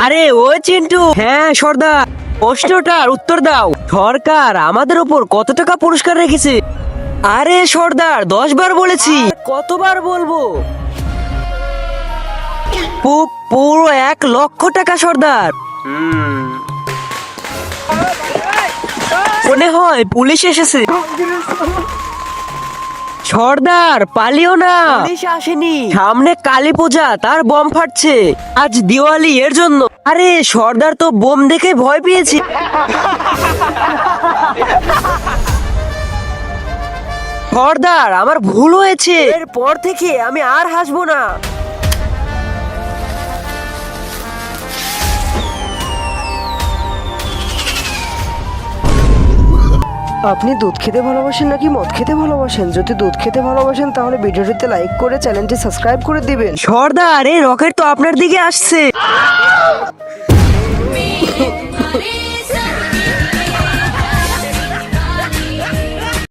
আরে ও চিন্টু, হ্যাঁ সর্দার, প্রশ্নটার উত্তর দাও। সরকার আমাদের উপর কত টাকা পুরস্কার রেখেছে? আরে সর্দার 10 বার বলেছি, কতবার বলবো? পুরো 1 লক্ষ টাকা সর্দার। মনে হয় পুলিশ এসেছে। সর্দার পালিও না, পুলিশ আসেনি, সামনে কালী পূজা, তার বম ফাটছে, আজ দিওয়ালি, এর জন্য। আরে সর্দার তো বোম দেখে ভয় পেয়েছি। সর্দার আমার ভুল হয়েছে, এরপর থেকে আমি আর হাসবো না। আপনি দুধ খেতে ভালোবাসেন নাকি মদ খেতে ভালোবাসেন? যদি দুধ খেতে ভালোবাসেন তাহলে ভিডিওটিতে লাইক করে চ্যানেলটি সাবস্ক্রাইব করে দিবেন। সর্দার এই রকেট তো আপনার দিকে আসছে।